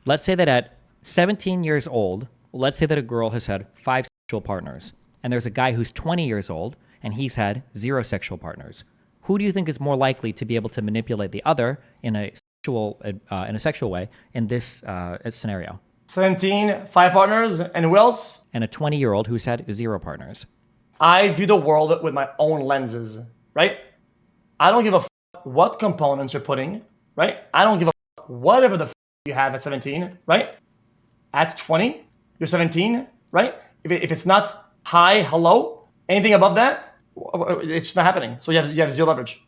let's say that at 17 years old, let's say that a girl has had 5 sexual partners, and there's a guy who's 20 years old, and he's had 0 sexual partners. Who do you think is more likely to be able to manipulate the other in a sexual way in this scenario? 17, 5 partners, and who else? And a 20-year-old who's had 0 partners. I view the world with my own lenses, right? I don't give a what components you're putting, right? I don't give a whatever the you have at 17, right? At 20, you're 17, right? If it's not hi, hello, anything above that, it's not happening. So you have 0 leverage.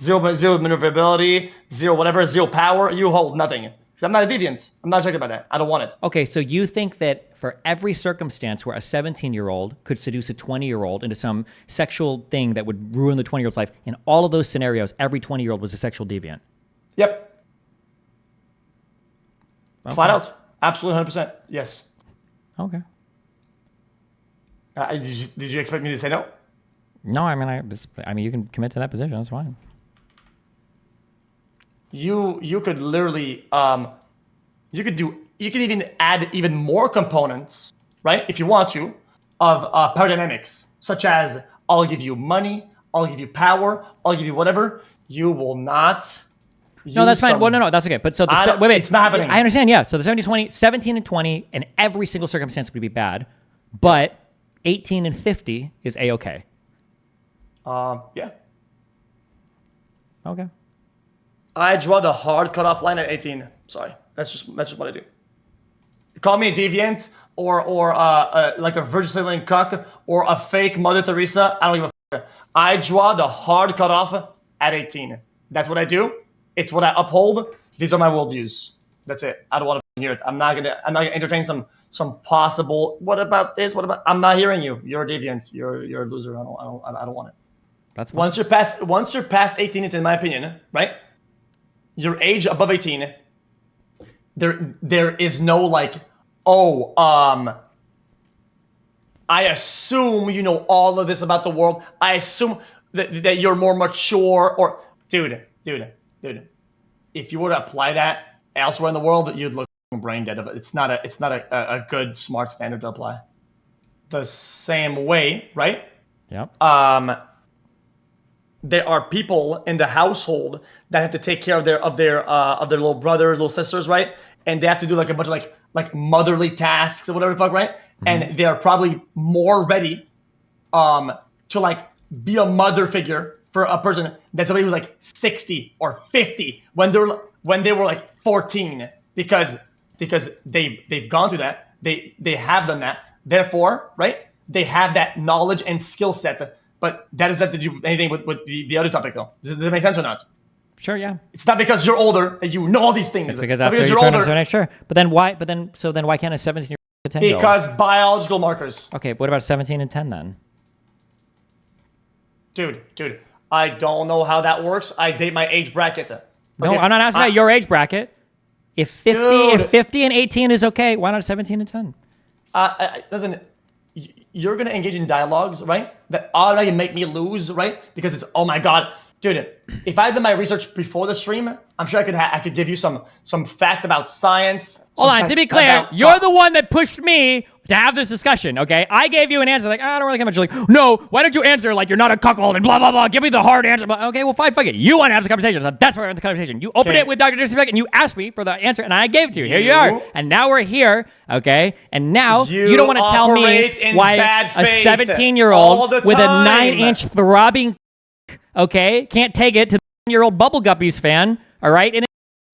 Zero maneuverability, 0 whatever, 0 power, you hold nothing. I'm not a deviant. I'm not checking about that. I don't want it. Okay, so you think that for every circumstance where a 17-year-old could seduce a 20-year-old into some sexual thing that would ruin the 20-year-old's life, in all of those scenarios, every 20-year-old was a sexual deviant? Yep. Okay. Flat out. Absolutely 100%. Yes. Okay. Did you expect me to say no? No, I mean, you can commit to that position. That's fine. You could literally you could even add even more components, right? If you want to, of power dynamics, such as I'll give you money, I'll give you power, I'll give you whatever. You will not. No, that's fine. Well, no, that's okay. But so wait, it's not happening. I understand. Yeah. So the 17 and 20 in every single circumstance would be bad, but 18 and 50 is a-okay. Yeah. Okay. I draw the hard cutoff line at 18. Sorry, that's just what I do. Call me a deviant or like a virgin signaling cuck or a fake Mother Teresa. I don't give a fuck. I draw the hard cutoff at 18. That's what I do. It's what I uphold. These are my worldviews. That's it. I don't want to hear it. I'm not gonna entertain some possible. What about this? What about? I'm not hearing you. You're a deviant. You're a loser. I don't want it. That's fine. Once you're past 18, it's in my opinion, right? Your age above 18, there is no like, I assume you know all of this about the world. I assume that you're more mature or dude. If you were to apply that elsewhere in the world, you'd look brain dead. It's not a good smart standard to apply. The same way, right? Yep. There are people in the household that have to take care of their little brothers, little sisters, right? And they have to do like a bunch of like motherly tasks or whatever the fuck, right? Mm-hmm. And they are probably more ready to like be a mother figure for a person that's somebody who's like 60 or 50 when they were like 14 because they've gone through that. They have done that. Therefore, right? They have that knowledge and skill set. But that doesn't have to do anything with the other topic, though. Does that make sense or not? Sure, yeah. It's not because you're older that you know all these things. It's because after you're older. Sure. But then why can't a 17-year-old 10 Because biological markers. Okay, what about 17 and 10 then? Dude, I don't know how that works. I date my age bracket. Okay, no, I'm not asking about your age bracket. If 50 and 18 is okay, why not 17 and 10? Listen, you're gonna engage in dialogues, right? That automatically make me lose, right? Because it's oh my god, dude. If I had done my research before the stream, I'm sure I could give you some fact about science. Hold on, to be clear, you're the one that pushed me to have this discussion, okay? I gave you an answer like, I don't really care much. You're like, no, why don't you answer like you're not a cuckold and blah, blah, blah. Give me the hard answer. Okay, well, fine, fuck it. You want to have the conversation. So that's why we're having the conversation. You opened it with Dr. Disrespect and you asked me for the answer and I gave it to you. Here you are. And now we're here, okay? And now you don't want to tell me why a 17-year-old with a 9-inch throbbing, okay, can't take it to the 10-year-old Bubble Guppies fan, all right, in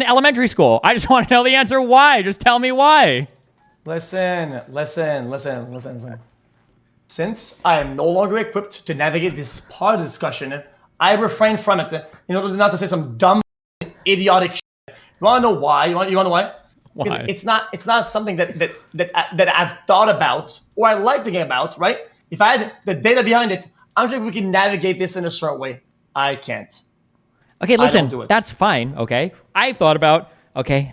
elementary school. I just want to know the answer why. Just tell me why. Listen. Since I am no longer equipped to navigate this part of the discussion, I refrain from it in order not to say some dumb, idiotic shit. You want to know why? You want to know why? Why? Because it's not something that I've thought about or I like thinking about, right? If I had the data behind it, I'm sure we can navigate this in a certain way. I can't. Okay, listen, that's fine, okay? I've thought about this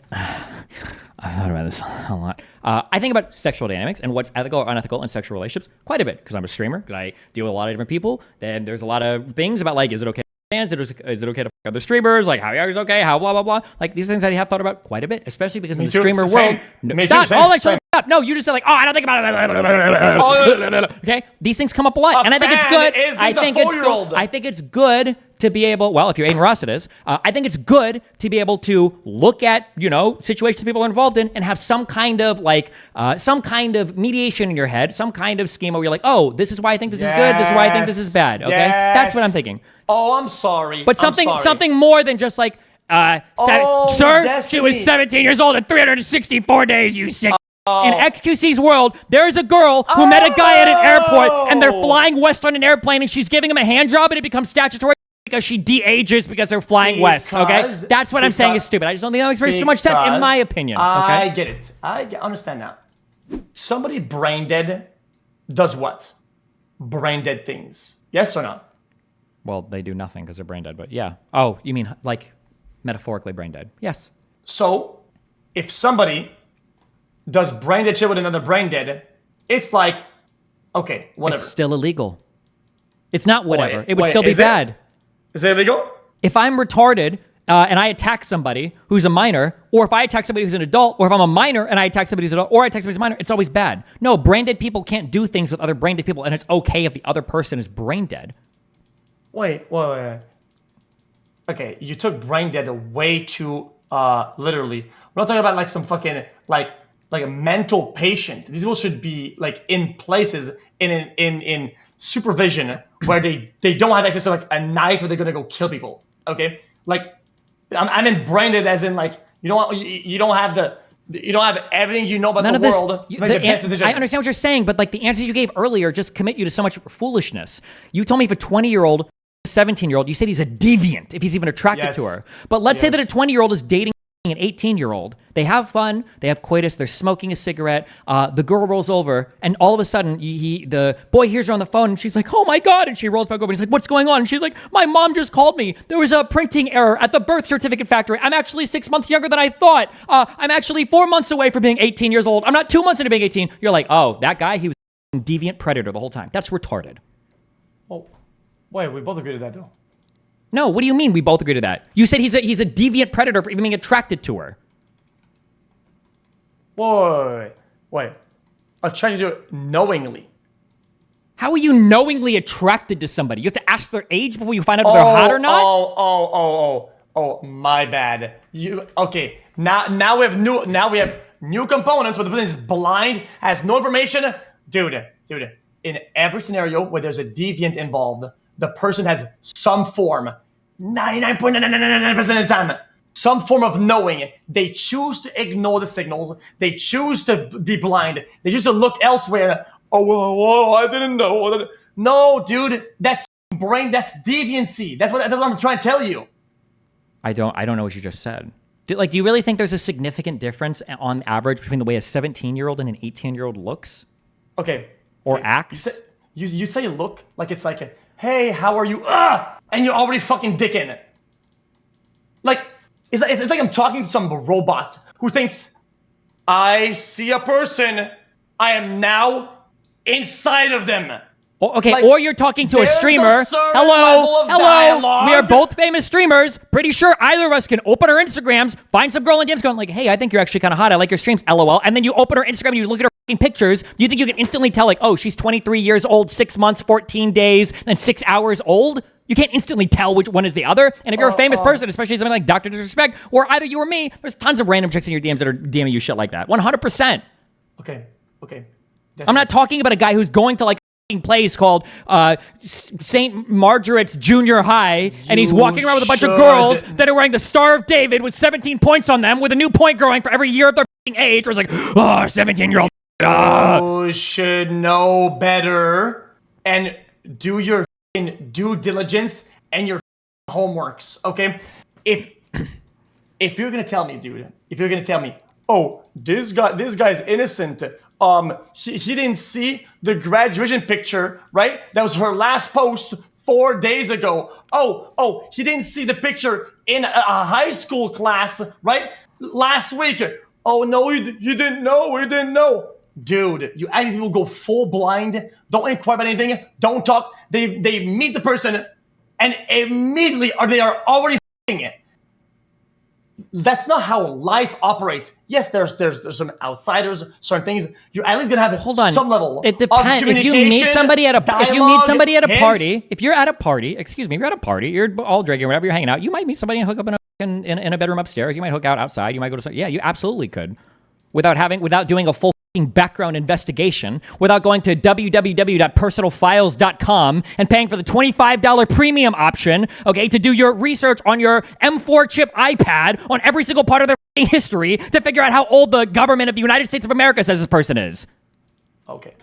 a lot. I think about sexual dynamics and what's ethical or unethical in sexual relationships quite a bit because I'm a streamer, because I deal with a lot of different people. Then there's a lot of things about like, is it okay Is it okay to fuck other streamers? Like, how is okay? How blah, blah, blah. Like, these things I have thought about quite a bit, especially because in the streamer world. Stop. All that shut up. No, you just said like, oh, I don't think about it. Okay? These things come up a lot. And I think it's good. I think it's good to be able, well, if you're Aiden Ross, it is. I think it's good to be able to look at, situations people are involved in and have some kind of mediation in your head, some kind of schema where you're like, oh, this is why I think this is good. This is why I think this is bad. Okay? That's what I'm thinking. Oh, I'm sorry. But something more than just like, sir, Destiny. She was 17 years old and 364 days, you sick. In xQc's world, there's a girl who met a guy at an airport and they're flying west on an airplane and she's giving him a hand job and it becomes statutory because she de-ages because they're flying west, okay? That's what I'm saying is stupid. I just don't think that makes very much sense in my opinion, okay? I get it. Understand now. Somebody brain dead does what? Brain dead things. Yes or no? Well, they do nothing because they're brain dead, but yeah. Oh, you mean like metaphorically brain dead? Yes. So, if somebody does brain dead shit with another brain dead, it's like, okay, whatever. It's still illegal. It's not whatever. It would still be bad. Is it illegal? If I'm retarded and I attack somebody who's a minor, or if I attack somebody who's an adult, or if I'm a minor and I attack somebody who's an adult, or I attack somebody who's a minor, it's always bad. No, brain dead people can't do things with other brain dead people, and it's okay if the other person is brain dead. Wait. Okay, you took brain dead way too literally. We're not talking about like some fucking like a mental patient. These people should be like in places in supervision where they don't have access to like a knife where they're gonna go kill people. Okay, like I'm in brain dead as in like you don't have everything you know about the world to make the best decision. I understand what you're saying, but like the answers you gave earlier just commit you to so much foolishness. You told me if a 20-year-old, 17-year-old, you said he's a deviant if he's even attracted to her. But let's say that a 20-year-old is dating an 18-year-old. They have fun, they have coitus, they're smoking a cigarette, the girl rolls over, and all of a sudden, the boy hears her on the phone, and she's like, oh my God, and she rolls back over, and he's like, what's going on? And she's like, my mom just called me. There was a printing error at the birth certificate factory. I'm actually 6 months younger than I thought. I'm actually 4 months away from being 18 years old. I'm not 2 months into being 18. You're like, oh, that guy, he was a deviant predator the whole time. That's retarded. Oh, wait, we both agree to that, though. No, what do you mean we both agree to that? You said he's a deviant predator for even being attracted to her. Wait. Attracted to it knowingly. How are you knowingly attracted to somebody? You have to ask their age before you find out if they're hot or not? Oh, my bad. Okay. Now we have new components where the person is blind, has no information. Dude. In every scenario where there's a deviant involved, the person has some form, 99.999% of the time, some form of knowing. They choose to ignore the signals. They choose to be blind. They choose to look elsewhere. Oh, well, I didn't know. No, dude, that's brain. That's deviancy. That's what I'm trying to tell you. I don't know what you just said. Do you really think there's a significant difference on average between the way a 17-year-old and an 18-year-old looks? Okay. Or acts? You say look like it's like, hey, how are you? And you're already fucking dicking. Like, it's like I'm talking to some robot who thinks, I see a person, I am now inside of them. Okay, or you're talking to a streamer. Hello. We are both famous streamers. Pretty sure either of us can open our Instagrams, find some girl in DMs going like, hey, I think you're actually kind of hot. I like your streams, LOL. And then you open her Instagram and you look at her fucking pictures. You think you can instantly tell like, oh, she's 23 years old, 6 months, 14 days, and 6 hours old? You can't instantly tell which one is the other. And if you're a famous person, especially something like Dr. Disrespect, or either you or me, there's tons of random chicks in your DMs that are DMing you shit like that. 100%. Okay. I'm not talking about a guy who's going to like place called St. Margaret's Junior High, and he's walking around with a bunch of girls that are wearing the Star of David with 17 points on them, with a new point growing for every year of their age. Where it's like, oh, 17-year-old. You should know better and do your due diligence and your homeworks. Okay, if you're gonna tell me, dude, oh, this guy's innocent. He didn't see the graduation picture, right? That was her last post 4 days ago. Oh, he didn't see the picture in a high school class, right? Last week. Oh, no, he didn't know. Dude, you these people go full blind. Don't inquire about anything. Don't talk. They meet the person and immediately they are already f***ing it. That's not how life operates. Yes, there's some outsiders, certain things. You're at least gonna have some level. It depends. If you meet somebody at a party, if you're at a party, you're all drinking, whatever, you're hanging out. You might meet somebody and hook up in a bedroom upstairs. You might hook out outside. You might go to yeah, you absolutely could, without doing a full background investigation, without going to www.personalfiles.com and paying for the $25 premium option, okay, to do your research on your M4 chip iPad on every single part of their history to figure out how old the government of the United States of America says this person is. Okay.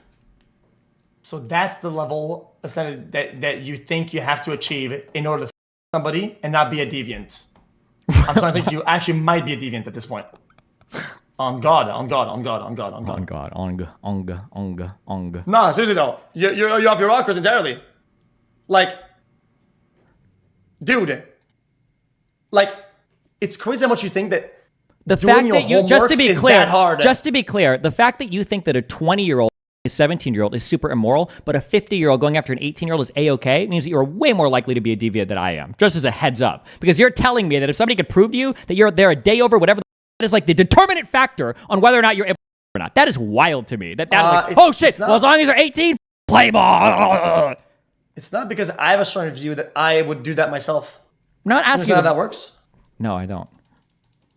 So that's the level that you think you have to achieve in order to somebody and not be a deviant. I'm starting to think you actually might be a deviant at this point. On God. No, seriously though, you're off your rockers entirely. Like, dude, like, it's crazy how much you think that the fact that you, just to be clear, the fact that you think that a 20-year-old, a 17-year-old is super immoral, but a 50-year-old going after an 18-year-old is A-okay, means that you're way more likely to be a deviant than I am. Just as a heads up, because you're telling me that if somebody could prove to you that they're a day over whatever. That is like the determinant factor on whether or not you're able or not. That is wild to me. Oh shit! Well, as long as they're 18, play ball. It's not because I have a strong view that I would do that myself. I'm not asking you how that works. No, I don't.